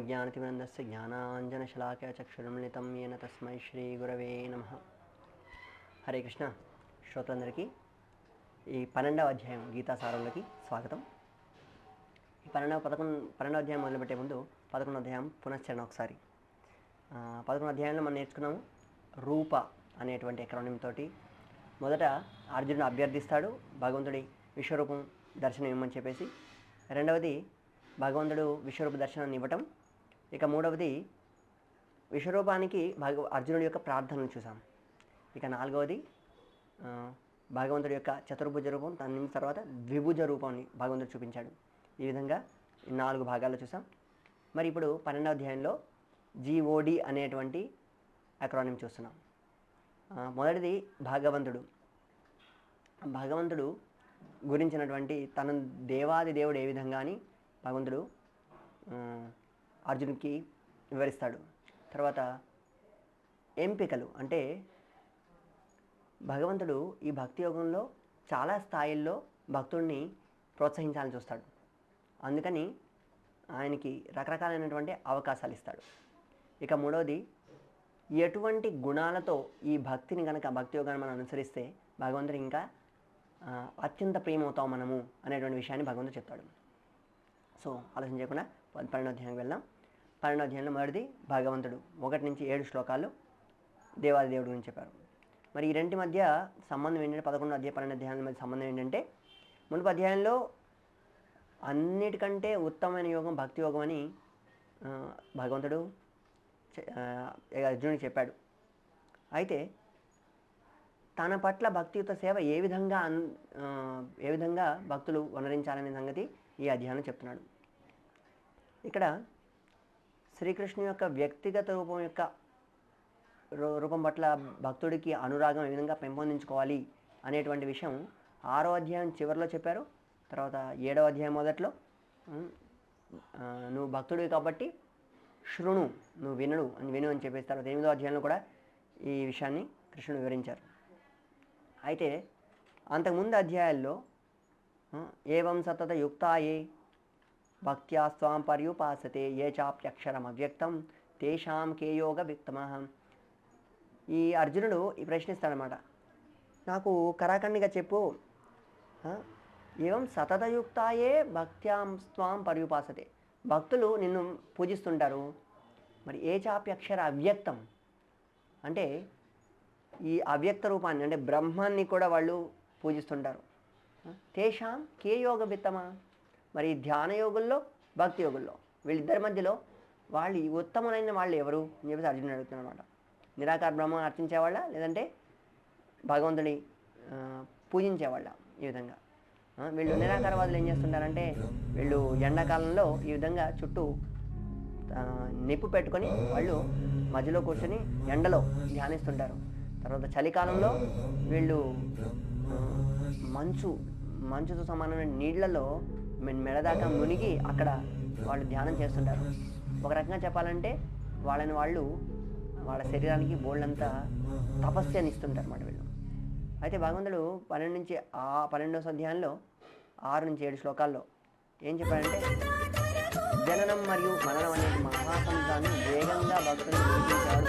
विज्ञानतिमिरन्दस्य ज्ञानाञ्जनशलाकया चक्षुरुन्मिलितं येन तस्मै श्रीगुरवे नमः. హరే కృష్ణ. శ్రోతలందరికీ ఈ 12వ అధ్యాయం గీతాసారంలోకి స్వాగతం. ఈ 12వ అధ్యాయం మొదలుపెట్టే ముందు 11వ అధ్యాయం పునశ్చరణ ఒకసారి. 11వ అధ్యాయంలో మనం నేర్చుకున్నాము రూప అనేటువంటి ఎక్రానిమ్ తోటి. మొదట అర్జునుడు అభ్యర్థిస్తాడు భగవంతుడి విశ్వరూపం దర్శనం ఇవ్వమని చెప్పేసి. రెండవది భగవంతుడు విశ్వరూప దర్శనాన్ని ఇవ్వటం. ఇక మూడవది విశ్వరూపానికి అర్జునుడి యొక్క ప్రార్థనను చూసాం. ఇక నాలుగవది భగవంతుడి యొక్క చతుర్భుజ రూపం, దాని తర్వాత ద్విభుజ రూపాన్ని భగవంతుడు చూపించాడు. ఈ విధంగా 4 భాగాల్లో చూసాం. మరి ఇప్పుడు 12వ అధ్యాయంలో GOD అనేటువంటి అక్రానిమ్ చూస్తున్నాం. మొదటిది భగవంతుడు గురించినటువంటి తన దేవాది దేవుడు ఏ విధంగా అని భగవంతుడు అర్జునుడికి వివరిస్తాడు. తర్వాత ఎంపికలు, అంటే భగవంతుడు ఈ భక్తి యోగంలో చాలా స్థాయిల్లో భక్తుడిని ప్రోత్సహించాలని చూస్తాడు. అందుకని ఆయనకి రకరకాలైనటువంటి అవకాశాలు ఇస్తాడు. ఇక మూడవది, ఎటువంటి గుణాలతో ఈ భక్తిని కనుక భక్తి యోగాన్ని మనం అనుసరిస్తే భగవంతుడు ఇంకా అత్యంత ప్రియమవుతాం మనము అనేటువంటి విషయాన్ని భగవంతుడు చెప్తాడు. సో ఆలోచన చేయకుండా 12వ అధ్యాయంకి వెళ్దాం. 12వ అధ్యాయంలో మొదటిది భగవంతుడు 1 నుంచి 7 శ్లోకాలు దేవాది దేవుడు గురించి చెప్పారు. మరి ఈ రెంటి మధ్య సంబంధం ఏంటంటే 11వ అధ్యాయం 12వ అధ్యాయాల మధ్య సంబంధం ఏంటంటే, మునుపు అధ్యాయంలో అన్నిటికంటే ఉత్తమమైన యోగం భక్తి యోగం అని భగవంతుడు అర్జునుడికి చెప్పాడు. అయితే తన పట్ల భక్తియుత సేవ ఏ విధంగా భక్తులు వనరించాలనే సంగతి ఈ అధ్యాయంలో చెప్తున్నాడు. ఇక్కడ శ్రీకృష్ణు యొక్క వ్యక్తిగత రూపం పట్ల భక్తుడికి అనురాగం ఏ విధంగా పెంపొందించుకోవాలి అనేటువంటి విషయం 6వ అధ్యాయం చివరిలో చెప్పారు. తర్వాత 7వ అధ్యాయం మొదట్లో నువ్వు భక్తుడివి కాబట్టి శృణు, నువ్వు విను అని చెప్పేసి తర్వాత 8వ అధ్యాయంలో కూడా ఈ విషయాన్ని కృష్ణుడు వివరించారు. అయితే అంతకుముందు అధ్యాయాల్లో ఏవం సతత యుక్తాయే భక్త్యా స్వాం పర్యుపాసతే ఏ చాప్యక్షరం అవ్యక్తం తేషాం కే యోగ విత్తమః. ఈ అర్జునుడు ఈ ప్రశ్నిస్తాడనమాట, నాకు కరాఖండిగా చెప్పు, ఏవం సతతయుక్తాయే భక్త్యాం స్వాం పర్యుపాసతే, భక్తులు నిన్ను పూజిస్తుంటారు, మరి ఏ చాప్యక్షర అవ్యక్తం అంటే ఈ అవ్యక్త రూపాన్ని అంటే బ్రహ్మాన్ని కూడా వాళ్ళు పూజిస్తుంటారు. తేషాం కే యోగ విత్తమా, మరి ధ్యాన యోగుల్లో భక్తి యోగుల్లో వీళ్ళిద్దరి మధ్యలో వాళ్ళు ఉత్తమమైన వాళ్ళు ఎవరు అని చెప్పేసి అర్జునుడు అడుగుతున్నాడు అనమాట. నిరాకార బ్రహ్మను అర్చించేవాళ్ళ, లేదంటే భగవంతుని పూజించేవాళ్ళ? ఈ విధంగా వీళ్ళు నిరాకారవాదులు ఏం చేస్తుంటారంటే, వీళ్ళు ఎండాకాలంలో ఈ విధంగా చుట్టూ నిప్పు పెట్టుకొని వాళ్ళు మధ్యలో కూర్చొని ఎండలో ధ్యానిస్తుంటారు. తర్వాత చలికాలంలో వీళ్ళు మంచుతో సమానమైన నీళ్లలో మెడదాకా మునిగి అక్కడ వాళ్ళు ధ్యానం చేస్తుంటారు. ఒక రకంగా చెప్పాలంటే వాళ్ళ శరీరానికి బోళ్ళంతా తపస్యాన్ని ఇస్తుంటారు అన్నమాట వీళ్ళు. అయితే భగవంతుడు 12వ అధ్యాయంలో 6 నుంచి 7 శ్లోకాల్లో ఏం చెప్పాడంటే, జననం మరియు మననం అనే మహాసముద్రాన్ని వేగంగా భక్తుడు గురించేవాడు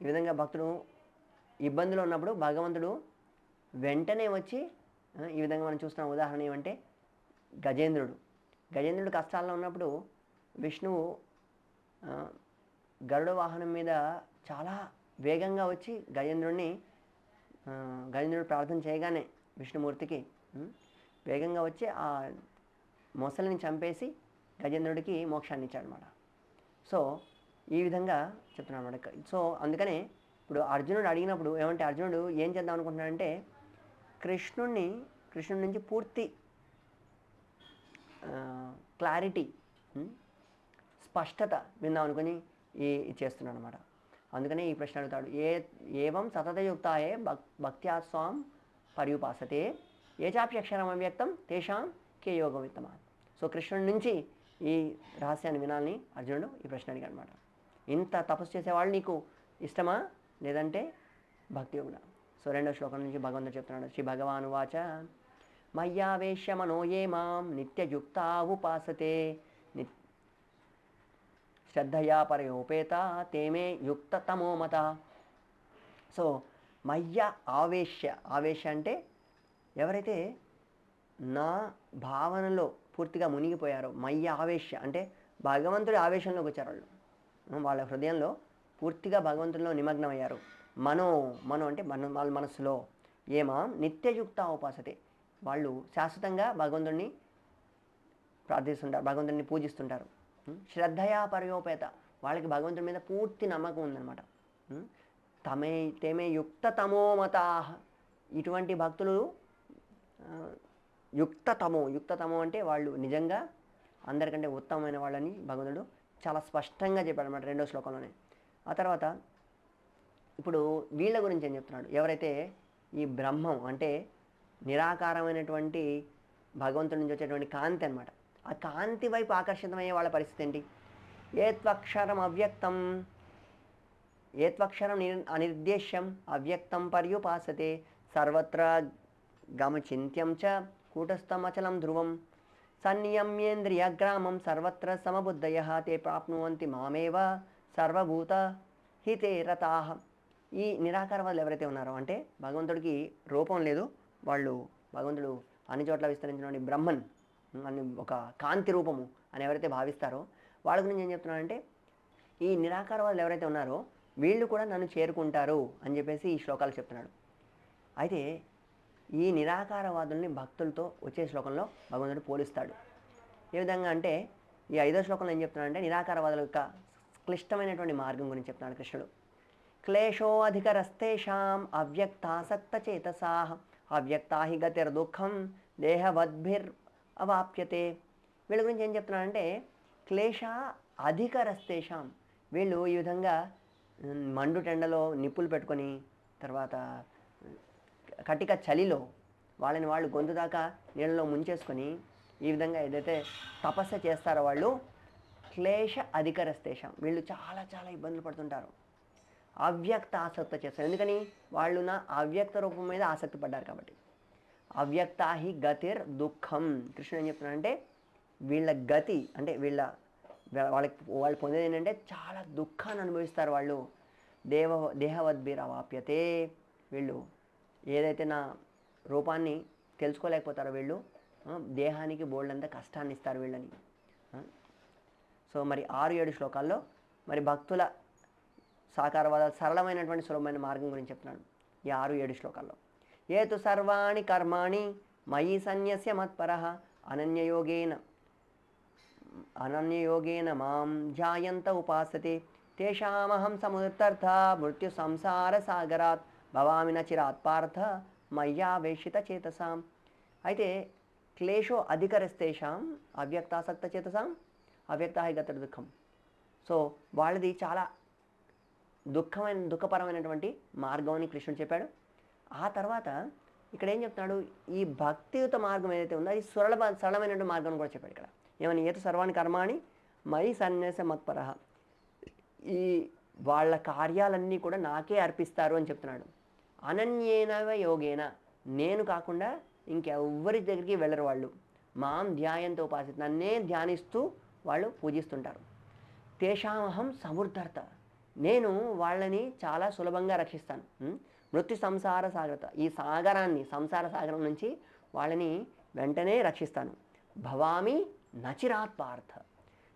ఈ విధంగా భక్తుడు ఇబ్బందులు ఉన్నప్పుడు భగవంతుడు వెంటనే వచ్చి, ఈ విధంగా మనం చూస్తున్న ఉదాహరణ ఏమంటే గజేంద్రుడు కష్టాల్లో ఉన్నప్పుడు విష్ణువు గరుడ వాహనం మీద చాలా వేగంగా వచ్చి గజేంద్రుడు ప్రార్థన చేయగానే విష్ణుమూర్తికి వేగంగా వచ్చి ఆ మొసలిని చంపేసి గజేంద్రుడికి మోక్షాన్ని ఇచ్చాడనమాట. సో ఈ విధంగా చెప్తున్నాడు అనమాట. సో అందుకనే ఇప్పుడు అర్జునుడు అడిగినప్పుడు ఏమంటే, అర్జునుడు ఏం చేద్దాం అనుకుంటున్నాడంటే కృష్ణుడి నుంచి పూర్తి క్లారిటీ, స్పష్టత విందాం అనుకుని చేస్తున్నాడు అనమాట. అందుకనే ఈ ప్రశ్న అడుగుతాడు, ఏవం సతతయుక్తాయే భక్త్యా స్వాం పర్యుపాసతే ఏ చాప్యక్షరం అవ్యక్తం తేషాం కే యోగ విత్తమా. సో కృష్ణుడి నుంచి ఈ రహస్యాన్ని వినాలని అర్జునుడు ఈ ప్రశ్న అడిగాడు అనమాట. ఇంత తపస్సు చేసేవాళ్ళు నీకు ఇష్టమా, లేదంటే భక్తి యోగుడా? సో 2వ శ్లోకం నుంచి భగవంతుడు చెప్తున్నాడు, శ్రీ భగవాన్ వాచ మయ్యావేశ్య మనో ఏ మాం నిత్యయుక్తా ఉపాసతే శ్రద్ధయా పరయోపేత తేమే యుక్త తమోమత. సో మయ్య ఆవేశ అంటే ఎవరైతే నా భావనలో పూర్తిగా మునిగిపోయారో, మయ్య ఆవేశ అంటే భగవంతుడి ఆవేశంలోకి వచ్చారు వాళ్ళు. వాళ్ళ హృదయంలో పూర్తిగా భగవంతుడిలో నిమగ్నమయ్యారు. మనో అంటే వాళ్ళ మనస్సులో ఏమాం నిత్యయుక్త ఉపాసతే, వాళ్ళు శాశ్వతంగా భగవంతుడిని ప్రార్థిస్తుంటారు, భగవంతుడిని పూజిస్తుంటారు. శ్రద్ధయా పరయోపేత, వాళ్ళకి భగవంతుడి మీద పూర్తి నమ్మకం ఉందన్నమాట. తేమే యుక్త తమోమతా, ఇటువంటి భక్తులు యుక్తతమో అంటే వాళ్ళు నిజంగా అందరికంటే ఉత్తమమైన వాళ్ళని భగవంతుడు చాలా స్పష్టంగా చెప్పాడు అన్నమాట 2వ శ్లోకంలోనే. ఆ తర్వాత ఇప్పుడు వీళ్ళ గురించి ఏం చెప్తున్నాడు, ఎవరైతే ఈ బ్రహ్మం అంటే నిరాకారమైనటువంటి భగవంతుడి నుంచి వచ్చేటువంటి కాంతి అనమాట, ఆ కాంతి వైపు ఆకర్షితమయ్యే వాళ్ళ పరిస్థితి ఏంటి? ఏత్వక్షరం అనిర్దేశ్యం అవ్యక్తం పర్యుపాసతే సర్వత్ర గమచింత్యం చ కూటస్థమచలం ధ్రువం సన్నియమ్యేంద్రియగ్రామం సర్వత్ర సమబుద్ధయః తే ప్రాప్నువంతి మామేవ సర్వభూత హితే రతాః. ఈ నిరాకారవాదులు ఎవరైతే ఉన్నారో, అంటే భగవంతుడికి రూపం లేదు, వాళ్ళు భగవంతుడు అన్ని చోట్ల విస్తరించినటువంటి బ్రహ్మన్ అని ఒక కాంతి రూపము అని ఎవరైతే భావిస్తారో వాళ్ళ గురించి ఏం చెప్తున్నారంటే, ఈ నిరాకారవాదులు ఎవరైతే ఉన్నారో వీళ్ళు కూడా నన్ను చేరుకుంటారు అని చెప్పేసి ఈ శ్లోకాలు చెప్తున్నాడు. అయితే ఈ నిరాకారవాదుల్ని భక్తులతో వచ్చే శ్లోకంలో భగవంతుడు పోలిస్తాడు. ఏ విధంగా అంటే ఈ 5వ శ్లోకంలో ఏం చెప్తున్నాడంటే నిరాకారవాదుల యొక్క క్లిష్టమైనటువంటి మార్గం గురించి చెప్తున్నాడు కృష్ణుడు. క్లేశో అధికరస్తేషాం అవ్యక్తాసక్తచేతసాః అవ్యక్తా హి గతిర్దుఃఖం దేహవద్భిర్ అవాప్యతే. వీళ్ళ గురించి ఏం చెప్తున్నాడంటే క్లేశ అధికరస్తేషాం, వీళ్ళు ఈ విధంగా మండుటెండలో నిప్పులు పెట్టుకొని తర్వాత కటిక చలిలో వాళ్ళని వాళ్ళు గొంతు దాకా నీళ్ళలో ముంచేసుకొని ఈ విధంగా ఏదైతే తపస్సు చేస్తారో వాళ్ళు క్లేశ అధికరస్తేషాం, వీళ్ళు చాలా చాలా ఇబ్బందులు పడుతుంటారు. అవ్యక్త ఆసక్తి చేస్తారు, ఎందుకని వాళ్ళు నా అవ్యక్త రూపం మీద ఆసక్తి పడ్డారు కాబట్టి. అవ్యక్తా హి గతిర్ దుఃఖం, కృష్ణుడు ఏం చెప్తున్నాడంటే వీళ్ళ గతి అంటే వాళ్ళు పొందేది ఏంటంటే చాలా దుఃఖాన్ని అనుభవిస్తారు వాళ్ళు. దేహవద్భిరవాప్యతే, వీళ్ళు ఏదైతే నా రూపాన్ని తెలుసుకోలేకపోతారో వీళ్ళు దేహానికి బోల్డంతా కష్టాన్ని ఇస్తారు వీళ్ళని. సో మరి 6-7 శ్లోకాల్లో మరి భక్తుల సాకారవాద సరళమైనటువంటి సులభమైన మార్గం గురించి చెప్తున్నాడు ఈ 6-7 శ్లోకాల్లో. ఏతు సర్వాణి కర్మాణి మయి సన్యస్య మత్పరః అనన్యయోగేన మాం ధ్యాయంత ఉపాసతే తేషామహం సముత్తర్థ మృత్యు సంసార సాగరాత్ భవామి నచిరాత్ పార్థ మయ్యావేశిత చేతసాం. అయితే క్లేశో అధికరస్తేషాం అవ్యక్తాసక్త చేతసాం అవ్యక్తా హి గతిర్ దుఃఖం. సో వాళ్ళది చాలా దుఃఖపరమైనటువంటి మార్గం అని కృష్ణుడు చెప్పాడు. ఆ తర్వాత ఇక్కడ ఏం చెప్తున్నాడు, ఈ భక్తియుత మార్గం ఏదైతే ఉందో అది సరళమైనటువంటి మార్గం కూడా చెప్పాడు ఇక్కడ. ఏమని ఏతు సర్వాణి కర్మాణి మయి సన్యాస మత్పరః, ఈ వాళ్ళ కార్యాలన్నీ కూడా నాకే అర్పిస్తారు అని చెప్తున్నాడు. అనన్యేనవ యోగేన, నేను కాకుండా ఇంకెవ్వరి దగ్గరికి వెళ్ళరు వాళ్ళు. మాం ధ్యాయంతో ఉపాసిత, నన్నే ధ్యానిస్తూ వాళ్ళు పూజిస్తుంటారు. తేషామహం సమర్థర్త, నేను వాళ్ళని చాలా సులభంగా రక్షిస్తాను. మృత్యు సంసార సాగరత, ఈ సంసార సాగరం నుంచి వాళ్ళని వెంటనే రక్షిస్తాను. భవామి నచిరాత్ పార్థ,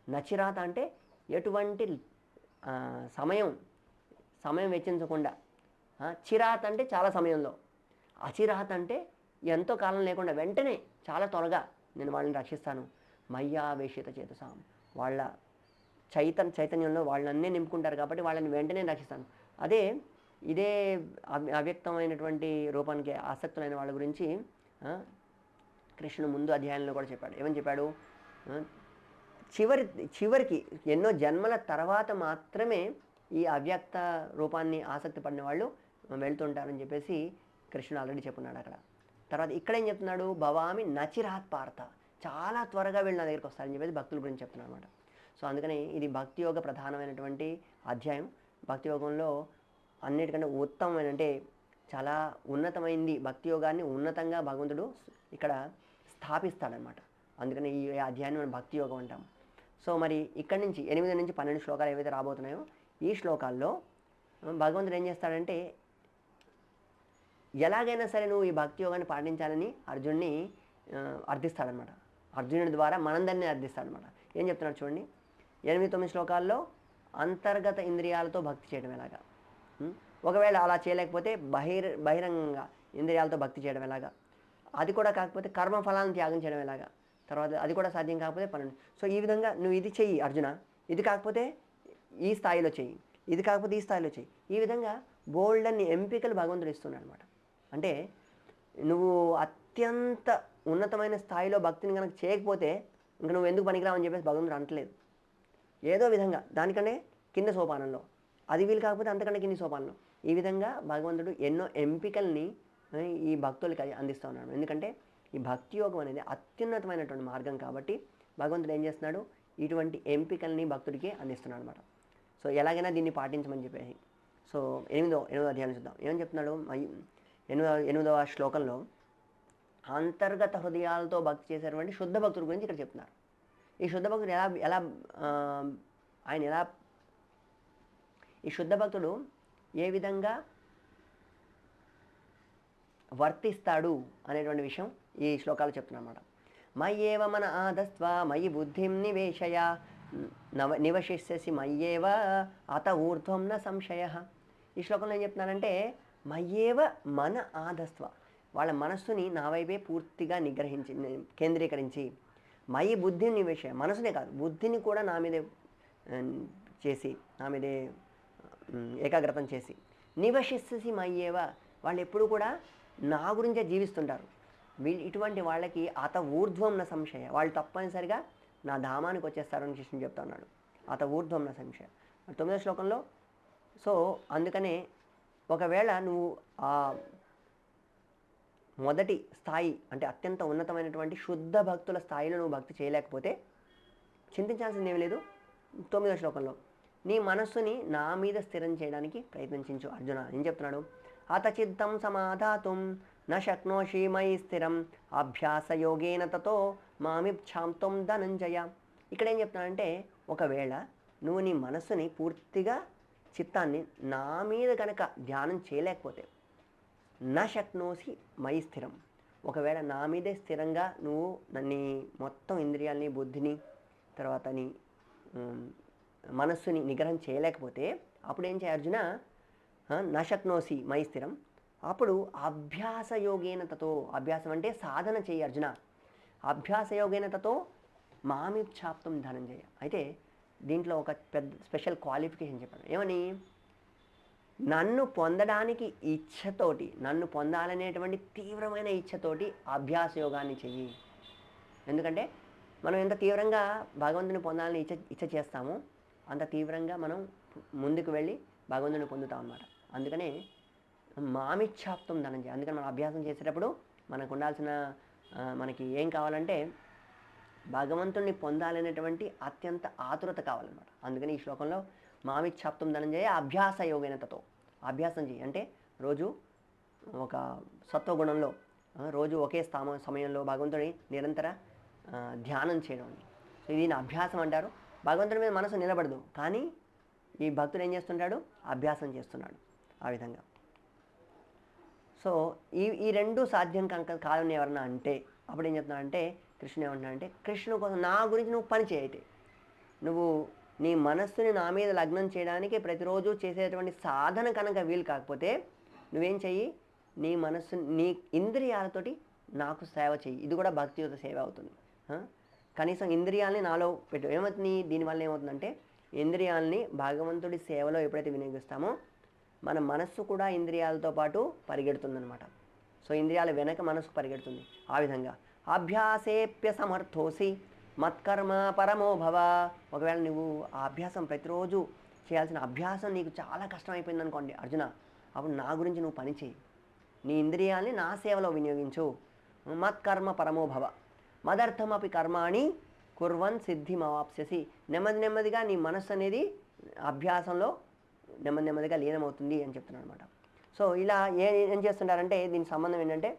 నచిరాత్ అంటే ఎటువంటి సమయం వెచ్చించకుండా, చిరాత్ అంటే చాలా సమయంలో, అచిరాత్ అంటే ఎంతో కాలం లేకుండా వెంటనే చాలా త్వరగా నేను వాళ్ళని రక్షిస్తాను. మయ్యావేశిత చేతసాం, వాళ్ళ చైతన్యంలో వాళ్ళన్నే నింపుకుంటారు కాబట్టి వాళ్ళని వెంటనే రక్షిస్తాను. ఇదే అవ్యక్తమైనటువంటి రూపానికి ఆసక్తులైన వాళ్ళ గురించి కృష్ణుడు ముందు అధ్యాయంలో కూడా చెప్పాడు. ఏమని చెప్పాడు, చివరికి ఎన్నో జన్మల తర్వాత మాత్రమే ఈ అవ్యక్త రూపాన్ని ఆసక్తి పడిన వాళ్ళు వెళ్తుంటారని చెప్పేసి కృష్ణుడు ఆల్రెడీ చెప్పున్నాడు అక్కడ. తర్వాత ఇక్కడ ఏం చెప్తున్నాడు, భవామి నచిరాత్ పార్థ, చాలా త్వరగా వీళ్ళు నా దగ్గరికి వస్తారని చెప్పేసి భక్తుల గురించి చెప్తున్నాడు అనమాట. సో అందుకని ఇది భక్తి యోగ ప్రధానమైనటువంటి అధ్యాయం. భక్తి యోగంలో అన్నిటికంటే ఉత్తమమైన అంటే చాలా ఉన్నతమైంది భక్తి యోగాన్ని ఉన్నతంగా భగవంతుడు ఇక్కడ స్థాపిస్తాడనమాట. అందుకని ఈ అధ్యాయాన్ని మనం భక్తి యోగం అంటాం. సో మరి ఇక్కడి నుంచి 8 నుంచి 12 శ్లోకాలు ఏవైతే రాబోతున్నాయో ఈ శ్లోకాల్లో భగవంతుడు ఏం చేస్తాడంటే ఎలాగైనా సరే నువ్వు ఈ భక్తి యోగాన్ని పాటించాలని అర్జున్ని అర్థిస్తాడనమాట. అర్జునుడి ద్వారా మనందరినీ అర్థిస్తాడనమాట. ఏం చెప్తున్నాడు చూడండి, 8-9 శ్లోకాల్లో అంతర్గత ఇంద్రియాలతో భక్తి చేయడం ఎలాగా, ఒకవేళ అలా చేయలేకపోతే బహిరంగంగా ఇంద్రియాలతో భక్తి చేయడం ఎలాగా, అది కూడా కాకపోతే కర్మఫలాలను త్యాగం చేయడం ఎలాగా, తర్వాత అది కూడా సాధ్యం కాకపోతే 12. సో ఈ విధంగా నువ్వు ఇది చెయ్యి అర్జున, ఇది కాకపోతే ఈ స్థాయిలో చెయ్యి, ఇది కాకపోతే ఈ స్థాయిలో చెయ్యి. ఈ విధంగా బోల్డ్ అన్ని ఎంపికలు భగవంతుడు ఇస్తున్నాడు అనమాట. అంటే నువ్వు అత్యంత ఉన్నతమైన స్థాయిలో భక్తిని కనుక చేయకపోతే ఇంక నువ్వు ఎందుకు పనికిరావని చెప్పేసి భగవంతుడు అంటలేదు. ఏదో విధంగా దానికంటే కింద సోపానంలో, అది వీలు కాకపోతే అంతకంటే కింది సోపానంలో, ఈ విధంగా భగవంతుడు ఎన్నో ఎంపికల్ని ఈ భక్తులకి అందిస్తూ ఉన్నాడు. ఎందుకంటే ఈ భక్తి యోగం అనేది అత్యున్నతమైనటువంటి మార్గం కాబట్టి భగవంతుడు ఏం చేస్తున్నాడు, ఇటువంటి ఎంపికల్ని భక్తుడికి అందిస్తున్నాడు అనమాట. సో ఎలాగైనా దీన్ని పాటించమని చెప్పేసి. సో 8వ అధ్యాయం చూద్దాం. ఏమని చెప్తున్నాడు, 8వ శ్లోకంలో అంతర్గత హృదయాలతో భక్తి చేసేటువంటి శుద్ధ భక్తుల గురించి ఇక్కడ చెప్తున్నారు. ఈ శుద్ధ భక్తుడు ఈ శుద్ధ భక్తుడు ఏ విధంగా వర్తిస్తాడు అనేటువంటి విషయం ఈ శ్లోకాలు చెప్తున్నమాట. మయ్యేవ మన ఆదస్త్వ మయి బుద్ధిం నివేశయ నివశిష్యసి మయ్యేవ అత ఊర్ధ్వం న సంశయ. ఈ శ్లోకంలో ఏం చెప్తున్నానంటే మయ్యేవ మన ఆదస్త్వ, వాళ్ళ మనస్సుని నా వైపే పూర్తిగా కేంద్రీకరించి, మయి బుద్ధిని నివేశయ, మనసునే కాదు బుద్ధిని కూడా నా మీదే చేసి, నా మీదే ఏకాగ్రతం చేసి, నివశిస్సి మయ్యేవ, వాళ్ళు ఎప్పుడు కూడా నా గురించే జీవిస్తుంటారు. ఇటువంటి వాళ్ళకి అత ఊర్ధ్వం న సంశయ, వాళ్ళు తప్పనిసరిగా నా ధామానికి వచ్చేస్తారని కృష్ణుడు చెప్తా ఉన్నాడు. అత ఊర్ధ్వం న సంశయ 9వ శ్లోకంలో. సో అందుకనే ఒకవేళ నువ్వు ఆ మొదటి స్థాయి అంటే అత్యంత ఉన్నతమైనటువంటి శుద్ధ భక్తుల స్థాయిలో నువ్వు భక్తి చేయలేకపోతే చింతించాల్సింది ఏమీ లేదు. 9వ శ్లోకంలో నీ మనస్సుని నా మీద స్థిరం చేయడానికి ప్రయత్నించు అర్జున. ఏం చెప్తున్నాడు, అత చిత్తం సమాధాతుం న శక్నోషి మయి స్థిరం అభ్యాసయోగేన తతో మామిచ్ఛాంతం ధనంజయ. ఇక్కడ ఏం చెప్తున్నాడంటే ఒకవేళ నువ్వు నీ మనస్సుని పూర్తిగా చిత్తాన్ని నా మీద కనుక ధ్యానం చేయలేకపోతే, నా శక్నోసి మయి స్థిరం, ఒకవేళ నా మీదే స్థిరంగా నువ్వు నీ మొత్తం ఇంద్రియాలని బుద్ధిని తర్వాత నీ మనస్సుని నిగ్రహం చేయలేకపోతే అప్పుడు ఏం చేయ అర్జున, నా శక్నోసి మయి స్థిరం, అప్పుడు అభ్యాసయోగేనతతో, అభ్యాసం అంటే సాధన చేయి అర్జున, అభ్యాసయోగేనతతో మామిచ్ఛాప్తం ధనంజయ. అయితే దీంట్లో ఒక పెద్ద స్పెషల్ క్వాలిఫికేషన్ చెప్పాను. ఏమని, నన్ను పొందడానికి ఇచ్ఛతోటి, నన్ను పొందాలనేటువంటి తీవ్రమైన ఇచ్ఛతోటి అభ్యాస యోగాన్ని చెయ్యి. ఎందుకంటే మనం ఎంత తీవ్రంగా భగవంతుని పొందాలని ఇచ్ఛ చేస్తామో అంత తీవ్రంగా మనం ముందుకు వెళ్ళి భగవంతుని పొందుతాం అన్నమాట. అందుకనే మామిచ్ఛాప్తం ధనంజయ. అందుకని మనం అభ్యాసం చేసేటప్పుడు మనకు ఉండాల్సిన మనకి ఏం కావాలంటే భగవంతుడిని పొందాలనేటువంటి అత్యంత ఆతురత కావాలన్నమాట. అందుకని ఈ శ్లోకంలో మామిచ్ఛాప్తం ధనంజయ అభ్యాస యోగేనతతో, అభ్యాసం చేయి అంటే రోజు ఒక సత్వగుణంలో రోజు ఒకే సమయంలో భగవంతుడి నిరంతర ధ్యానం చేయడం. సో దీన్ని అభ్యాసం అంటారు. భగవంతుడి మీద మనసు నిలబడదు, కానీ ఈ భక్తుడు ఏం చేస్తుంటాడు, అభ్యాసం చేస్తున్నాడు ఆ విధంగా. సో ఈ రెండు సాధ్యం కాదని ఎవరన్నా అంటే అప్పుడు ఏం చెప్తున్నాడంటే కృష్ణుడు ఏమంటున్నాడంటే, కృష్ణుడు కోసం నా గురించి నువ్వు పని చేయటే, నువ్వు నీ మనస్సుని నా మీద లగ్నం చేయడానికి ప్రతిరోజు చేసేటువంటి సాధన కనుక వీలు కాకపోతే నువ్వేం చెయ్యి, నీ మనస్సు నీ ఇంద్రియాలతోటి నాకు సేవ చెయ్యి. ఇది కూడా భక్తియుత సేవ అవుతుంది. కనీసం ఇంద్రియాలని నాలో పెట్టు. ఏమవుతుంది, దీనివల్ల ఏమవుతుందంటే ఇంద్రియాలని భగవంతుడి సేవలో ఎప్పుడైతే వినియోగిస్తామో మన మనస్సు కూడా ఇంద్రియాలతో పాటు పరిగెడుతుందనమాట. సో ఇంద్రియాల వెనక మనస్సు పరిగెడుతుంది. ఆ విధంగా అభ్యాసేప్య సమర్థోసి మత్కర్మ పరమో భవ. ఒకవేళ నువ్వు ఆ అభ్యాసం ప్రతిరోజు చేయాల్సిన అభ్యాసం నీకు చాలా కష్టమైపోయింది అనుకోండి అర్జున, అప్పుడు నా గురించి నువ్వు పని చేయి, నీ ఇంద్రియాల్ని నా సేవలో వినియోగించు. మత్కర్మ పరమో భవ మదర్థమపి కర్మాణి కుర్వన్ సిద్ధిమవాప్స్యసి. నెమ్మదిగా నీ మనస్సు అనేది అభ్యాసంలో నెమ్మదిగా లీనమవుతుంది అని చెప్తున్నాను అనమాట. సో ఇలా ఏం చేస్తుంటారంటే దీనికి సంబంధం ఏంటంటే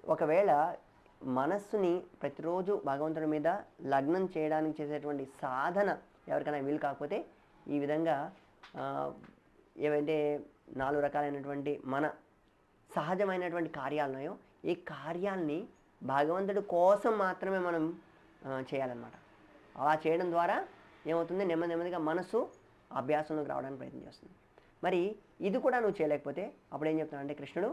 ఒకవేళ మనస్సుని ప్రతిరోజు భగవంతుడి మీద లగ్నం చేయడానికి చేసేటువంటి సాధన ఎవరికైనా వీలు కాకపోతే ఈ విధంగా ఏవైతే 4 రకాలైనటువంటి మన సహజమైనటువంటి కార్యాలు ఉన్నాయో ఈ కార్యాలని భగవంతుడి కోసం మాత్రమే మనం చేయాలన్నమాట. అలా చేయడం ద్వారా ఏమవుతుంది, నెమ్మదిగా మనసు అభ్యాసంలోకి రావడానికి ప్రయత్నం చేస్తుంది. మరి ఇది కూడా నువ్వు చేయలేకపోతే అప్పుడు ఏం చెప్తున్నాడు అంటే కృష్ణుడు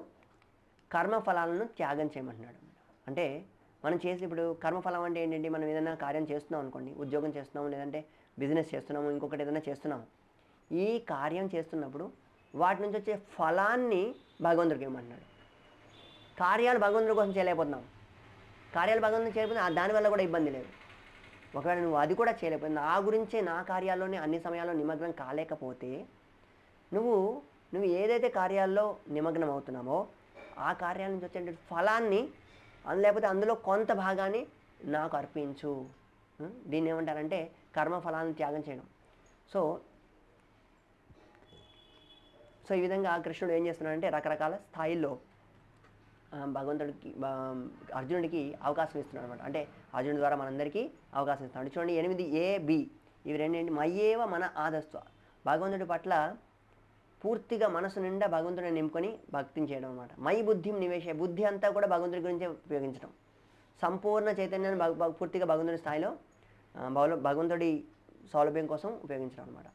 కర్మఫలాలను త్యాగం చేయమంటున్నాడు. అంటే మనం చేసి ఇప్పుడు కర్మఫలం అంటే ఏంటంటే మనం ఏదైనా కార్యం చేస్తున్నాం అనుకోండి, ఉద్యోగం చేస్తున్నాము, లేదంటే బిజినెస్ చేస్తున్నాము, ఇంకొకటి ఏదైనా చేస్తున్నాము. ఈ కార్యం చేస్తున్నప్పుడు వాటి నుంచి వచ్చే ఫలాన్ని భగవంతుడికి ఇవ్వమంటున్నాడు. కార్యాలు భగవంతుడి కోసం చేయలేకపోతున్నాం. కార్యాలు భగవంతుడు చేయకపోతే దానివల్ల కూడా ఇబ్బంది లేదు. ఒకవేళ నువ్వు అది కూడా చేయలేకపోతే నా గురించే నా కార్యాల్లోనే అన్ని సమయాల్లో నిమగ్నం కాలేకపోతే నువ్వు ఏదైతే కార్యాల్లో నిమగ్నం అవుతున్నామో ఆ కార్యాల నుంచి వచ్చే ఫలాన్ని లేకపోతే అందులో కొంత భాగాన్ని నాకు అర్పించు. దీన్ని ఏమంటారంటే కర్మఫలాన్ని త్యాగం చేయడం. సో ఈ విధంగా కృష్ణుడు ఏం చేస్తున్నాడంటే రకరకాల స్థాయిల్లో భగవంతుడికి అర్జునుడికి అవకాశం ఇస్తున్నాడు అనమాట. అంటే అర్జునుడి ద్వారా మనందరికీ అవకాశం ఇస్తున్నాడు. చూడండి 8A, B ఇవి రెండేంటి, మయ్యేవ మన ఆదస్వ, భగవంతుడి పట్ల పూర్తిగా మనసు నిండా భగవంతుడిని నింపుకొని భక్తిని చేయడం అనమాట. మై బుద్ధిం నివేశ, బుద్ధి అంతా కూడా భగవంతుడి గురించే ఉపయోగించడం. సంపూర్ణ చైతన్యాన్ని పూర్తిగా భగవంతుడి స్థాయిలో భగవంతుడి సౌలభ్యం కోసం ఉపయోగించడం అనమాట.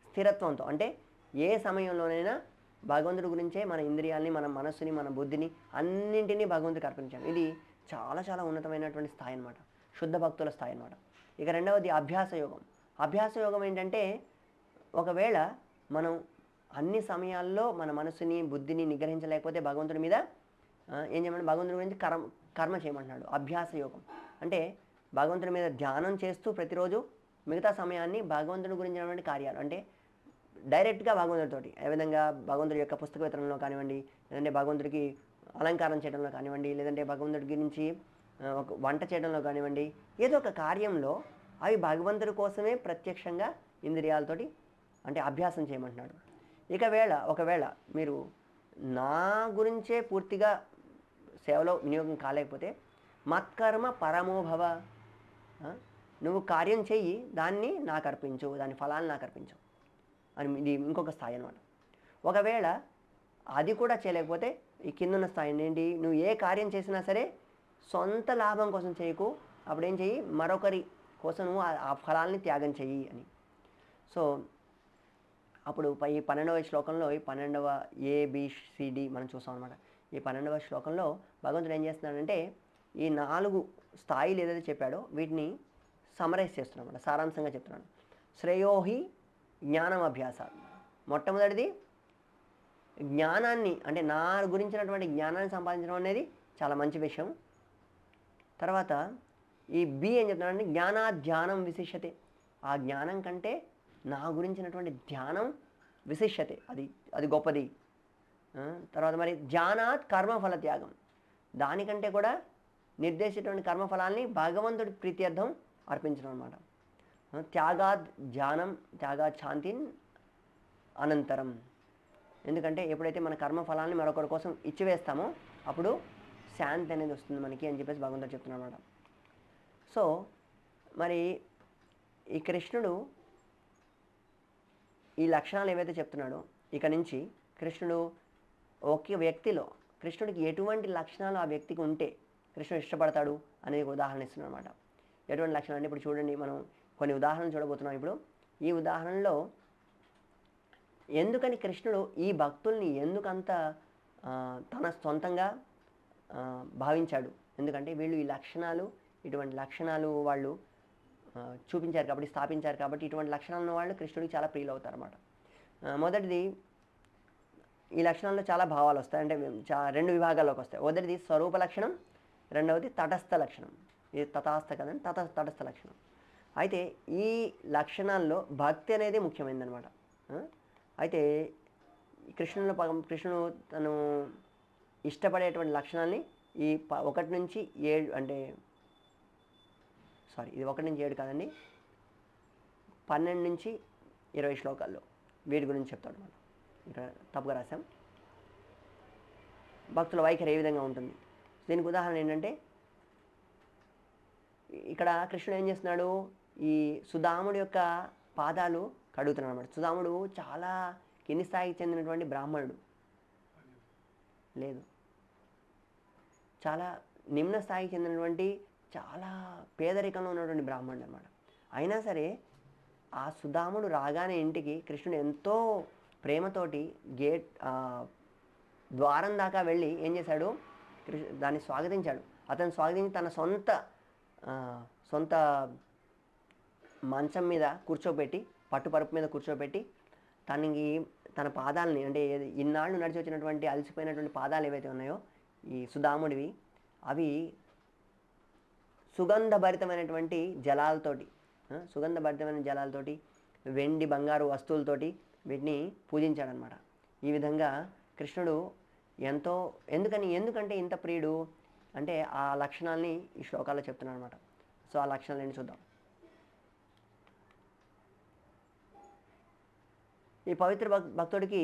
స్థిరత్వంతో అంటే ఏ సమయంలోనైనా భగవంతుడి గురించే మన ఇంద్రియాలని, మన మనస్సుని, మన బుద్ధిని అన్నింటినీ భగవంతుడికి అర్పించాం. ఇది చాలా ఉన్నతమైనటువంటి స్థాయి అనమాట, శుద్ధ భక్తుల స్థాయి అనమాట. ఇక రెండవది అభ్యాస యోగం. అభ్యాస యోగం ఏంటంటే ఒకవేళ మనం అన్ని సమయాల్లో మన మనసుని బుద్ధిని నిగ్రహించలేకపోతే భగవంతుడి మీద ఏం చేయమంటే భగవంతుడి గురించి కర్మ చేయమంటున్నాడు. అభ్యాస యోగం అంటే భగవంతుడి మీద ధ్యానం చేస్తూ ప్రతిరోజు మిగతా సమయాన్ని భగవంతుడి గురించినటువంటి కార్యాలు అంటే డైరెక్ట్గా భగవంతుడితోటి ఏ విధంగా భగవంతుడి యొక్క పుస్తక వితరణలో కానివ్వండి, లేదంటే భగవంతుడికి అలంకారం చేయడంలో కానివ్వండి, లేదంటే భగవంతుడి గురించి ఒక వంట చేయడంలో కానివ్వండి, ఏదో ఒక కార్యంలో అవి భగవంతుడి కోసమే ప్రత్యక్షంగా ఇంద్రియాలతోటి అంటే అభ్యాసం చేయమంటున్నాడు. ఒకవేళ మీరు నా గురించే పూర్తిగా సేవలో వినియోగం కాలేకపోతే మత్కర్మ పరమోభవ, నువ్వు కార్యం చెయ్యి, దాన్ని నాకు అర్పించు, దాని ఫలాన్ని నాకు అర్పించు అని ఇది ఇంకొక స్థాయి అనమాట. ఒకవేళ అది కూడా చేయలేకపోతే ఈ కిందున్న స్థాయి ఏంటి, నువ్వు ఏ కార్యం చేసినా సరే సొంత లాభం కోసం చేయకు, అప్పుడేం చెయ్యి, మరొకరి కోసం నువ్వు ఆ ఫలాల్ని త్యాగం చెయ్యి అని. సో అప్పుడు ఈ 12వ శ్లోకంలో ఈ 12వ ABCD మనం చూస్తాం అనమాట. ఈ 12వ శ్లోకంలో భగవంతుడు ఏం చేస్తున్నాడంటే ఈ 4 స్థాయిలు ఏదైతే చెప్పాడో వీటిని సమరైజ్ చేస్తున్నాడు అన్నమాట, సారాంశంగా చెప్తున్నాడు. శ్రేయోహి జ్ఞానం అభ్యాస, మొట్టమొదటిది జ్ఞానాన్ని అంటే నా గురించినటువంటి జ్ఞానాన్ని సంపాదించడం అనేది చాలా మంచి విషయం. తర్వాత ఈ B ఏం చెప్తున్నాడంటే జ్ఞానాధ్యానం విశిష్యతే, ఆ జ్ఞానం కంటే నా గురించినటువంటి ధ్యానం విశిష్యతే, అది గొప్పది. తర్వాత మరి ధ్యానాత్ కర్మఫల త్యాగం, దానికంటే కూడా నిర్దేశించినటువంటి కర్మఫలాల్ని భగవంతుడి ప్రీత్యర్థం అర్పించడం అనమాట. త్యాగాద్ ధ్యానం త్యాగాద్ శాంతిన్ అనంతరం, ఎందుకంటే ఎప్పుడైతే మన కర్మఫలాన్ని మరొకరి కోసం ఇచ్చివేస్తామో అప్పుడు శాంతి అనేది వస్తుంది మనకి అని చెప్పేసి భగవంతుడు చెప్తున్నాడు అనమాట. సో మరి ఈ కృష్ణుడు ఈ లక్షణాలు ఏవైతే చెప్తున్నాడో ఇక నుంచి కృష్ణుడు ఒకే వ్యక్తిలో కృష్ణుడికి ఎటువంటి లక్షణాలు ఆ వ్యక్తికి ఉంటే కృష్ణుడు ఇష్టపడతాడు అనేది ఉదాహరణ ఇస్తున్నాడు అనమాట. ఎటువంటి లక్షణాలు అంటే ఇప్పుడు చూడండి, మనం కొన్ని ఉదాహరణలు చూడబోతున్నాం. ఇప్పుడు ఈ ఉదాహరణలో ఎందుకని కృష్ణుడు ఈ భక్తుల్ని ఎందుకంత తన సొంతంగా భావించాడు, ఎందుకంటే వీళ్ళు ఇటువంటి లక్షణాలు వాళ్ళు చూపించారు కాబట్టి, స్థాపించారు కాబట్టి ఇటువంటి లక్షణాలు ఉన్న వాళ్ళు కృష్ణుడికి చాలా ప్రియులు అవుతారు అన్నమాట. మొదటిది ఈ లక్షణాల్లో చాలా భావాలు వస్తాయి, అంటే 2 విభాగాల్లోకి వస్తాయి. మొదటిది స్వరూప లక్షణం, రెండవది తటస్థ లక్షణం. ఇది తటాస్థ కదండి, తటస్థ లక్షణం. అయితే ఈ లక్షణాల్లో భక్తి అనేది ముఖ్యమైనదనమాట. అయితే కృష్ణుడు తను ఇష్టపడేటువంటి లక్షణాన్ని ఈ 1 నుంచి 7 అంటే ఇది 1 నుంచి 7 కాదండి, 12 నుంచి 20 శ్లోకాల్లో వీటి గురించి చెప్తాడు. మనం ఇక్కడ తప్పుగా రాసాం. భక్తుల వైఖరి ఏ విధంగా ఉంటుంది. దీనికి ఉదాహరణ ఏంటంటే ఇక్కడ కృష్ణుడు ఏం చేస్తున్నాడు, ఈ సుదాముడి యొక్క పాదాలు కడుగుతున్నాడు అనమాట. సుదాముడు చాలా కింది స్థాయికి చెందినటువంటి బ్రాహ్మణుడు లేదు, చాలా నిమ్న స్థాయికి చెందినటువంటి చాలా పేదరికంలో ఉన్నటువంటి బ్రాహ్మణుడు అనమాట. అయినా సరే ఆ సుదాముడు రాగానే ఇంటికి కృష్ణుడు ఎంతో ప్రేమతోటి ద్వారం దాకా వెళ్ళి ఏం చేశాడు, దాన్ని స్వాగతించాడు. అతను స్వాగతించి తన సొంత మంచం మీద కూర్చోబెట్టి, పట్టుపరుపు మీద కూర్చోబెట్టి తన పాదాలని, అంటే ఇన్నాళ్ళు నడిచి వచ్చినటువంటి అలసిపోయినటువంటి పాదాలు ఏవైతే ఉన్నాయో ఈ సుదాముడివి, అవి సుగంధభరితమైనటువంటి జలాలతోటి వెండి బంగారు వస్తువులతోటి వీటిని పూజించాడనమాట. ఈ విధంగా కృష్ణుడు ఎందుకంటే ఇంత ప్రియుడు అంటే ఆ లక్షణాలని ఈ శ్లోకాల్లో చెప్తున్నాడు అనమాట. సో ఆ లక్షణాలని చూద్దాం. ఈ పవిత్ర భక్తుడికి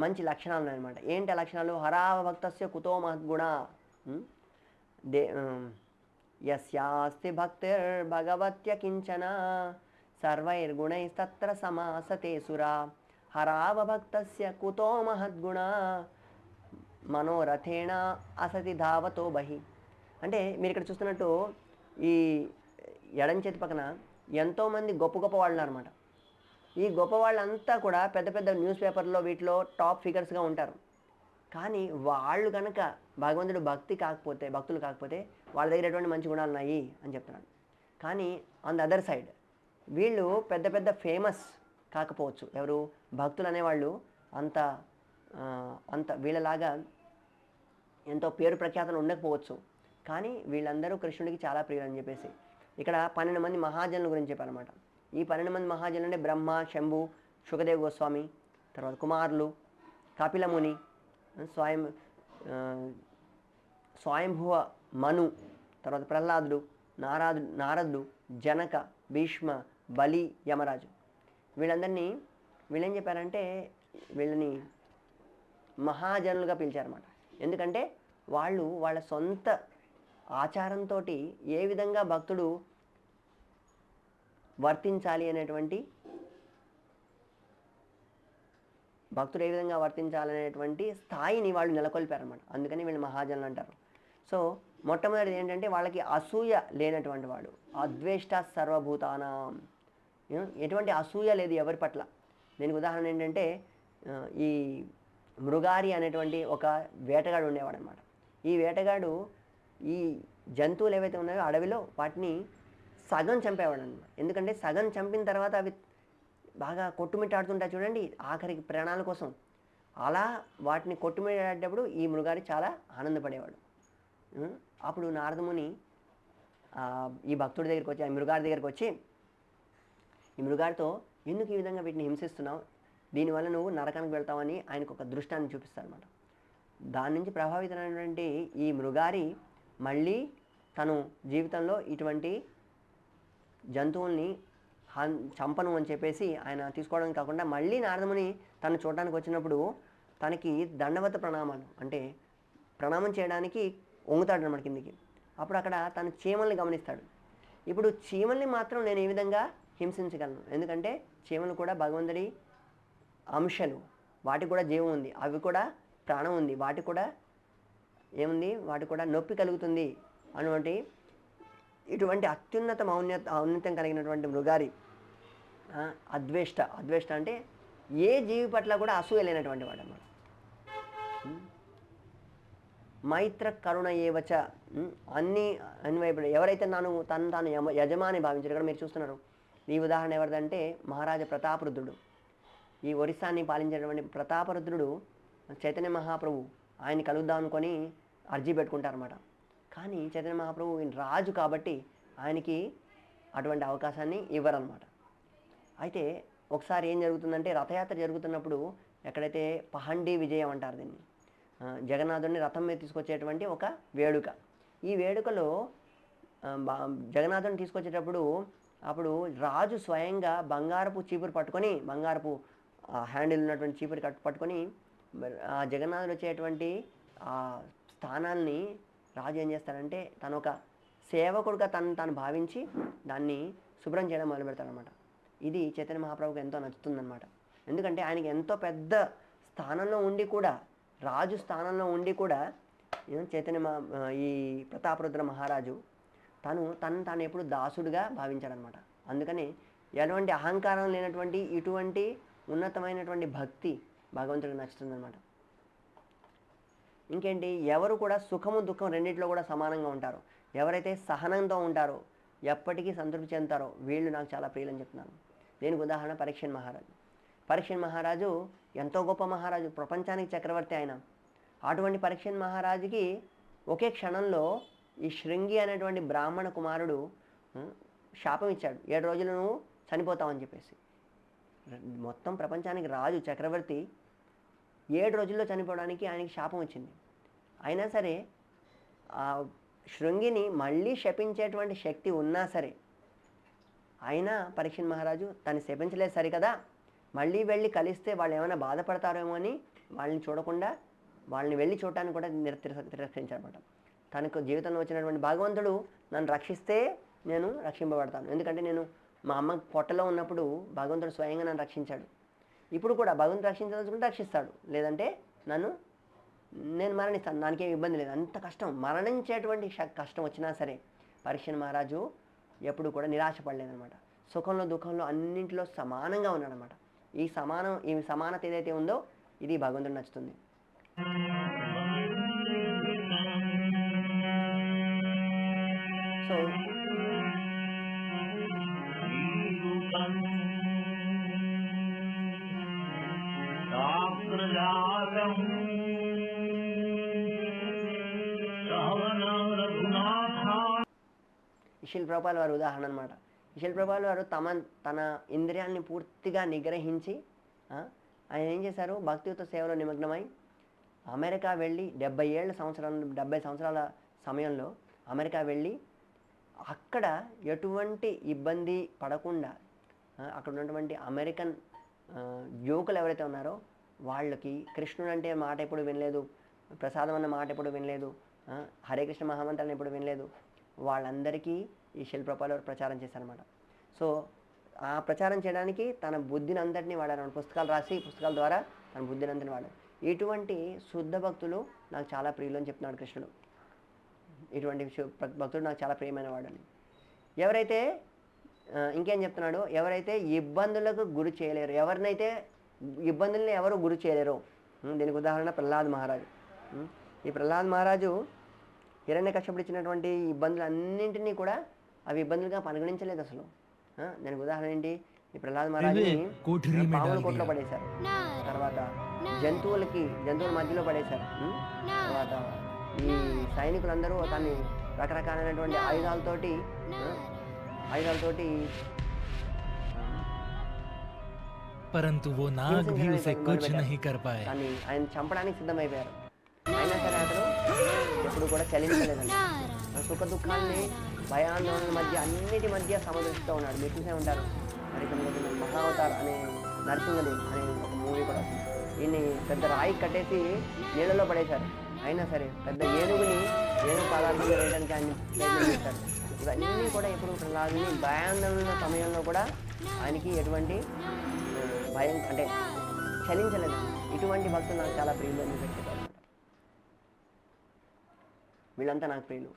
మంచి లక్షణాలు ఉన్నాయన్నమాట. ఏంటి ఆ లక్షణాలు? హరావ భక్తస్య కుతో మహద్గుణ యస్యాస్తి భక్తిర్భగవత్య కించన సర్వైర్గుణైస్తత్ర సమాసతే సురా హరావ భక్తస్య కుతో మహద్గుణ మనోరథేణ అసతి ధావతో బహి. అంటే మీరు ఇక్కడ చూస్తున్నట్టు ఈ ఎడం చేతి పక్కన ఎంతోమంది గొప్ప గొప్ప వాళ్ళు ఉన్నారన్నమాట. ఈ గొప్ప వాళ్ళంతా కూడా పెద్ద పెద్ద న్యూస్ పేపర్లో వీటిలో టాప్ ఫిగర్స్గా ఉంటారు. కానీ వాళ్ళు కనుక భగవంతుడు భక్తులు కాకపోతే వాళ్ళ దగ్గర ఎటువంటి మంచి గుణాలు ఉన్నాయి అని చెప్తున్నాడు. కానీ ఆన్ ద అదర్ సైడ్ వీళ్ళు పెద్ద పెద్ద ఫేమస్ కాకపోవచ్చు, ఎవరు భక్తులు అనేవాళ్ళు అంత వీళ్ళలాగా ఎంతో పేరు ప్రఖ్యాతలు ఉండకపోవచ్చు. కానీ వీళ్ళందరూ కృష్ణుడికి చాలా ప్రియులు అని చెప్పేసి ఇక్కడ 12 మంది మహాజనుల గురించి చెప్పారన్నమాట. ఈ 12 మంది మహాజనులు అంటే బ్రహ్మ, శంభు, శుకదేవ్ గోస్వామి, తర్వాత కుమారులు, కపిలముని, స్వయంభువ మను, తర్వాత ప్రహ్లాదుడు, నారదుడు, జనక, భీష్మ, బలి, యమరాజు. వీళ్ళేం చెప్పారంటే వీళ్ళని మహాజనులుగా పిలిచారన్నమాట. ఎందుకంటే వాళ్ళ సొంత ఆచారంతో ఏ విధంగా భక్తుడు వర్తించాలి అనేటువంటి స్థాయిని వాళ్ళు నెలకొల్పారన్నమాట. అందుకని వీళ్ళు మహాజనులు అంటారు. సో మొట్టమొదటిది ఏంటంటే వాళ్ళకి అసూయ లేనటువంటి వాడు, అద్వేష్ట సర్వభూతానాం, ఎటువంటి అసూయ లేదు ఎవరి పట్ల. దీనికి ఉదాహరణ ఏంటంటే ఈ మృగారి అనేటువంటి ఒక వేటగాడు ఉండేవాడు అనమాట. ఈ వేటగాడు ఈ జంతువులు ఏవైతే ఉన్నాయో అడవిలో వాటిని సగం చంపేవాడు అనమాట. ఎందుకంటే సగం చంపిన తర్వాత అవి బాగా కొట్టుమిట్టాడుతుంటాయి చూడండి, ఆఖరికి ప్రాణాల కోసం. అలా వాటిని కొట్టుమిట్టాడేటప్పుడు ఈ మృగారి చాలా ఆనందపడేవాడు. అప్పుడు నారదముని ఈ భక్తుడి దగ్గరికి వచ్చి, ఈ మృగారి దగ్గరికి వచ్చి ఈ మృగారితో ఎందుకు ఈ విధంగా వీటిని హింసిస్తున్నావు, దీనివల్ల నువ్వు నరకానికి వెళ్తావని ఆయనకు ఒక దృష్టాన్ని చూపిస్తారన్నమాట. దాని నుంచి ప్రభావితమైనటువంటి ఈ మృగారి మళ్ళీ తను జీవితంలో ఇటువంటి జంతువుల్ని చంపను అని చెప్పేసి ఆయన తీసుకోవడానికి కాకుండా మళ్ళీ నారదముని తను చూడడానికి వచ్చినప్పుడు తనకి దండవత ప్రణామాలు అంటే ప్రణామం చేయడానికి వంగుతాడు అన్నమాట కిందికి. అప్పుడు అక్కడ తను చీమల్ని గమనిస్తాడు. ఇప్పుడు చీమల్ని మాత్రం నేను ఏ విధంగా హింసించగలను, ఎందుకంటే చీమలు కూడా భగవంతుడి అంశలు, వాటికి కూడా జీవం ఉంది, అవి కూడా ప్రాణం ఉంది, వాటికి కూడా ఏముంది, వాటికి కూడా నొప్పి కలుగుతుంది అటువంటి ఇటువంటి ఔన్నత్యం కలిగినటువంటి మృగారి అద్వేష్ట అంటే ఏ జీవి పట్ల కూడా అసూయ లేనటువంటి వాడు అన్నమాట. మైత్ర కరుణ ఏవచ, అన్ని వైపు ఎవరైతే తాను యజమాని భావించారు. ఇక్కడ మీరు చూస్తున్నారు ఈ ఉదాహరణ ఎవరిదంటే మహారాజా ప్రతాపరుద్రుడు. ఈ ఒరిస్సాని పాలించేటువంటి ప్రతాపరుద్రుడు చైతన్య మహాప్రభు ఆయన కలుద్దాం అనుకొని అర్జీ పెట్టుకుంటారన్నమాట. కానీ చైతన్య మహాప్రభు రాజు కాబట్టి ఆయనకి అటువంటి అవకాశాన్ని ఇవ్వరన్నమాట. అయితే ఒకసారి ఏం జరుగుతుందంటే రథయాత్ర జరుగుతున్నప్పుడు ఎక్కడైతే పహండి విజయం అంటారు దీన్ని, జగన్నాథుడిని రథం మీద తీసుకొచ్చేటువంటి ఒక వేడుక. ఈ వేడుకలో జగన్నాథుడిని తీసుకొచ్చేటప్పుడు అప్పుడు రాజు స్వయంగా బంగారపు చీపురు పట్టుకొని, బంగారపు హ్యాండిల్ ఉన్నటువంటి చీపురు పట్టుకొని జగన్నాథుడు వచ్చేటువంటి స్థానాన్ని రాజు ఏం చేస్తాడంటే తను ఒక సేవకుడుగా తను భావించి దాన్ని శుభ్రం చేయడం మొదలు పెడతాడనమాట. ఇది చైతన్య మహాప్రభుకి ఎంతో నచ్చుతుందన్నమాట. ఎందుకంటే ఆయనకి ఎంతో పెద్ద స్థానంలో ఉండి కూడా, రాజు స్థానంలో ఉండి కూడా ఈ ప్రతాపరుద్ర మహారాజు తను ఎప్పుడు దాసుడుగా భావించాడనమాట. అందుకని ఎటువంటి అహంకారం లేనటువంటి ఇటువంటి ఉన్నతమైనటువంటి భక్తి భగవంతుడికి నచ్చుతుందన్నమాట. ఇంకేంటి, ఎవరు కూడా సుఖము దుఃఖం రెండింటిలో కూడా సమానంగా ఉంటారు. ఎవరైతే సహనంతో ఉంటారో, ఎప్పటికీ సంతృప్తి చెందుతారో వీళ్ళు నాకు చాలా ప్రియులని చెప్తున్నాను. దీనికి ఉదాహరణ పరీక్షణ్ మహారాజు. పరీక్షణ్ మహారాజు ఎంతో గొప్ప మహారాజు, ప్రపంచానికి చక్రవర్తి ఆయన. అటువంటి పరీక్షణ్ మహారాజుకి ఒకే క్షణంలో ఈ శృంగి అనేటువంటి బ్రాహ్మణ కుమారుడు శాపం ఇచ్చాడు, 7 రోజులు నువ్వు చనిపోతావని చెప్పేసి. మొత్తం ప్రపంచానికి రాజు చక్రవర్తి 7 రోజుల్లో చనిపోవడానికి ఆయనకి శాపం వచ్చింది. అయినా సరే ఆ శృంగిని మళ్ళీ శపించేటువంటి శక్తి ఉన్నా సరే, అయినా పరీక్షణ్ మహారాజు తను శపించలేదు సరికదా, మళ్ళీ వెళ్ళి కలిస్తే వాళ్ళు ఏమైనా బాధపడతారేమో అని వాళ్ళని చూడకుండా వాళ్ళని వెళ్ళి చూడటానికి కూడా తిరస్కరించారన్నమాట. తనకు జీవితంలో వచ్చినటువంటి భగవంతుడు నన్ను రక్షిస్తే నేను రక్షింపబడతాను, ఎందుకంటే నేను మా అమ్మ పొట్టలో ఉన్నప్పుడు భగవంతుడు స్వయంగా నన్ను రక్షించాడు. ఇప్పుడు కూడా భగవంతుడు రక్షించదలుచుకుంటే రక్షిస్తాడు, లేదంటే నేను మరణిస్తాను, నాకేం ఇబ్బంది లేదు. అంత కష్టం, మరణించేటువంటి కష్టం వచ్చినా సరే పరీక్షణ్ మహారాజు ఎప్పుడు కూడా నిరాశపడలేదన్నమాట. సుఖంలో దుఃఖంలో అన్నింటిలో సమానంగా ఉన్నాడనమాట. ఈ సమానత ఏదైతే ఉందో ఇది భగవంతుడు నచ్చుతుంది. సో శిల్ ప్రభుపాల్ వారి ఉదాహరణ అనమాట. శిల్ ప్రభుపాల్ వారు తన ఇంద్రియాలని పూర్తిగా నిగ్రహించి ఆయన ఏం చేశారు, భక్తియుత సేవలో నిమగ్నమై అమెరికా వెళ్ళి 70 సంవత్సరాల సమయంలో అమెరికా వెళ్ళి అక్కడ ఎటువంటి ఇబ్బంది పడకుండా అక్కడ ఉన్నటువంటి అమెరికన్ యువకులు ఎవరైతే ఉన్నారో వాళ్ళకి కృష్ణుడు అంటే మాట ఎప్పుడు వినలేదు, ప్రసాదం అన్న మాట ఎప్పుడు వినలేదు, హరే కృష్ణ మహామంత్రాన్ని ఎప్పుడు వినలేదు, వాళ్ళందరికీ ఈ శిల్ ప్రభుపాల్ వారు ప్రచారం చేశారనమాట. సో ఆ ప్రచారం చేయడానికి తన బుద్ధిని అంతటినీ వాడారు, పుస్తకాలు రాసి పుస్తకాల ద్వారా తన బుద్ధిని అంతటిని వాడారు. ఇటువంటి శుద్ధ భక్తులు నాకు చాలా ప్రియులు అని చెప్తున్నాడు కృష్ణుడు. ఇటువంటి భక్తుడు నాకు చాలా ప్రియమైన వాడని. ఎవరైతే ఇంకేం చెప్తున్నాడు, ఎవరైతే ఇబ్బందులకు గురి చేయలేరు, ఎవరినైతే ఇబ్బందుల్ని ఎవరు గురి చేయలేరు. దీనికి ఉదాహరణ ప్రహ్లాద్ మహారాజు. ఈ ప్రహ్లాద్ మహారాజు హిరణ్యకశ్యపుడు ఇచ్చినటువంటి ఇబ్బందులన్నింటినీ కూడా అవి ఇబ్బందులుగా పరిగణించలేదు అసలు. దానికి ఉదాహరణ ఏంటి, ఈ ప్రహ్లాద్ మహారాజుని పాముల కోట్లో పడేశారు, తర్వాత జంతువుల మధ్యలో పడేశారు, తర్వాత ఈ సైనికులందరూ దాన్ని రకరకాలైనటువంటి ఆయుధాలతోటి దాన్ని ఆయన చంపడానికి సిద్ధమైపోయారు. అయినా సరే అతను ఎప్పుడు కూడా చలించలేదండి. సుఖ దుఃఖాన్ని భయాందోళనల మధ్య అన్నిటి మధ్య సమదృష్టితో ఉన్నాడు. మీరు చూసే ఉంటారు మరి మహావతార్ అనే నరసింహదేవ్ అనే ఒక మూవీ కూడా. ఈయన్ని పెద్ద రాయి కట్టేసి నీళ్ళలో పడేశారు, అయినా సరే పెద్ద ఏనుగు పదార్థం వేయడానికి ఆయన ప్రయత్నం చేశారు. ఇవన్నీ కూడా ఎప్పుడు ప్రహ్లాదుని భయాందోళన సమయంలో కూడా ఆయనకి ఎటువంటి భయం అంటే చలించలేదు. ఇటువంటి భక్తులు నాకు చాలా ప్రియులు అని చెప్పారు. వీళ్ళంతా నాకు ప్రియులు.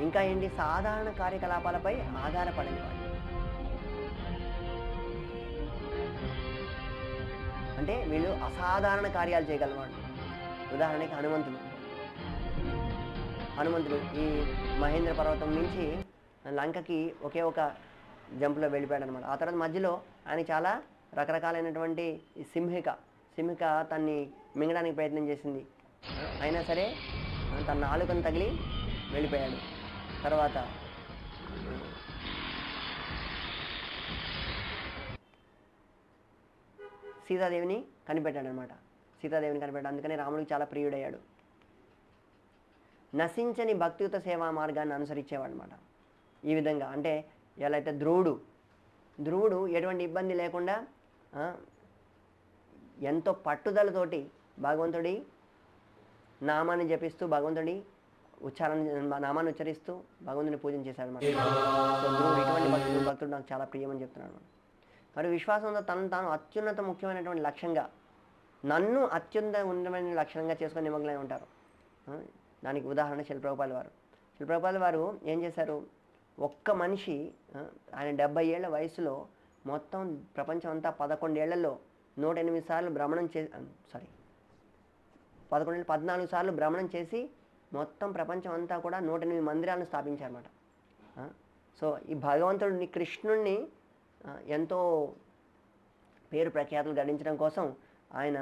ఇంకా ఏంటి, సాధారణ కార్యకలాపాలపై ఆధారపడని వాళ్ళు. అంటే వీళ్ళు అసాధారణ కార్యాలు చేయగలవాడు. ఉదాహరణకి హనుమంతుడు ఈ మహేంద్ర పర్వతం నుంచి లంకకి ఒకే ఒక జంపులో వెళ్ళిపోయాడు అనమాట. ఆ తర్వాత మధ్యలో ఆయన చాలా రకరకాలైనటువంటి సింహిక తన్ని మింగడానికి ప్రయత్నం చేసింది, అయినా సరే తన నాలుకను తగిలి వెళ్ళిపోయాడు. తర్వాత సీతాదేవిని కనిపెట్టాడనమాట. అందుకనే రాముడికి చాలా ప్రియుడయ్యాడు. నశించని భక్తియుత సేవా మార్గాన్ని అనుసరించేవాడు అనమాట. ఈ విధంగా అంటే ఎలా అయితే ధ్రువుడు ఎటువంటి ఇబ్బంది లేకుండా ఎంతో పట్టుదలతోటి భగవంతుడి నామాన్ని జపిస్తూ భగవంతుడి నామాన్ని ఉచ్చరిస్తూ భగవంతుని పూజన చేశాడనమాట. సో గురువు ఇటువంటి భక్తుడు నాకు చాలా ప్రియమని చెప్తున్నాడు. మరి విశ్వాసంతో తాను అత్యున్నత ముఖ్యమైనటువంటి లక్ష్యంగా నన్ను అత్యున్నత ఉన్నతమైన లక్ష్యంగా చేసుకొని నిమగ్నమై ఉంటారు. దానికి ఉదాహరణ శిల ప్రభుపాదుల వారు ఏం చేశారు? ఒక్క మనిషి ఆయన 70 ఏళ్ల వయసులో మొత్తం ప్రపంచం అంతా 11 ఏళ్లలో 108 సార్లు భ్రమణం 14 సార్లు భ్రమణం చేసి మొత్తం ప్రపంచం అంతా కూడా 108 మందిరాలను స్థాపించారన్నమాట. సో ఈ భగవంతుడిని కృష్ణుణ్ణి ఎంతో పేరు ప్రఖ్యాతులు గడించడం కోసం ఆయన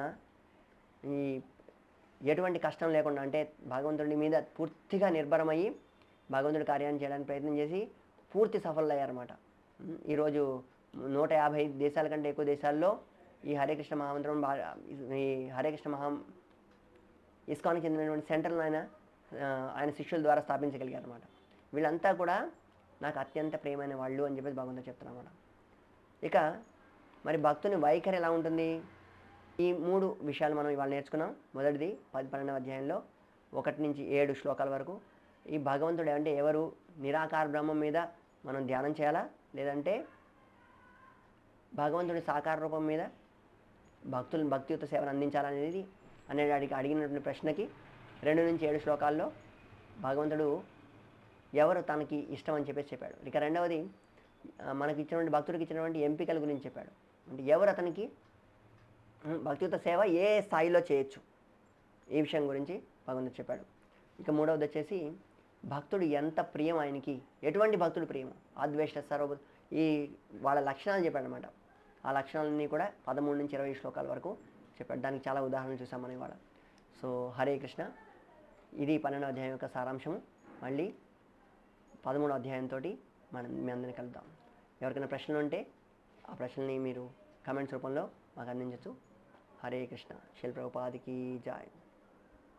ఈ ఎటువంటి కష్టం లేకుండా అంటే భగవంతుడి మీద పూర్తిగా నిర్భరమయ్యి భగవంతుడి కార్యాన్ని చేయడానికి ప్రయత్నం చేసి పూర్తి సఫలమయ్యారన్నమాట. ఈరోజు 150 దేశాల కంటే ఎక్కువ దేశాల్లో ఈ హరే కృష్ణ మహామంత్రం ఈ హరే కృష్ణ ఇస్కాన్కి చెందినటువంటి సెంటర్లను ఆయన శిష్యుల ద్వారా స్థాపించగలిగారు అన్నమాట. వీళ్ళంతా కూడా నాకు అత్యంత ప్రియమైన వాళ్ళు అని చెప్పేసి భగవంతుడు చెప్తున్నమాట. ఇక మరి భక్తుని వైఖరి ఎలా ఉంటుంది? ఈ 3 విషయాలు మనం ఇవాళ నేర్చుకున్నాం. మొదటిది 10-12వ అధ్యాయంలో 1 నుంచి 7 శ్లోకాల వరకు ఈ భగవంతుడు అంటే ఎవరు, నిరాకార బ్రహ్మం మీద మనం ధ్యానం చేయాలా లేదంటే భగవంతుడి సాకార రూపం మీద భక్తియుత సేవను అందించాలనేది అడిగినటువంటి ప్రశ్నకి 2 నుంచి 7 శ్లోకాల్లో భగవంతుడు ఎవరు తనకి ఇష్టం అని చెప్పాడు. ఇక రెండవది మనకి ఇచ్చినటువంటి భక్తుడికి ఇచ్చినటువంటి ఎంపికల గురించి చెప్పాడు. అంటే ఎవరు అతనికి భక్తియుత సేవ ఏ స్థాయిలో చేయొచ్చు ఈ విషయం గురించి భగవంతుడు చెప్పాడు. ఇక మూడవది వచ్చేసి భక్తుడు ఎంత ప్రియం ఆయనకి, ఎటువంటి భక్తుడు ప్రియం, అద్వేష్ట సర్వ ఈ వాళ్ళ లక్షణాలు చెప్పాడు అనమాట. ఆ లక్షణాలన్నీ కూడా 13 నుంచి 20 శ్లోకాల వరకు చెప్పాడు. దానికి చాలా ఉదాహరణలు చూసాం మనం ఇవాళ. సో హరే కృష్ణ. ఇది 12వ అధ్యాయం యొక్క సారాంశము. మళ్ళీ 13వ అధ్యాయంతో మీ అందరినీ కలుద్దాం. ఎవరికైనా ప్రశ్నలు ఉంటే ఆ ప్రశ్నల్ని మీరు కామెంట్స్ రూపంలో మాకు అందించవచ్చు. హరే కృష్ణ. శిల ప్రభుపాదికి జై.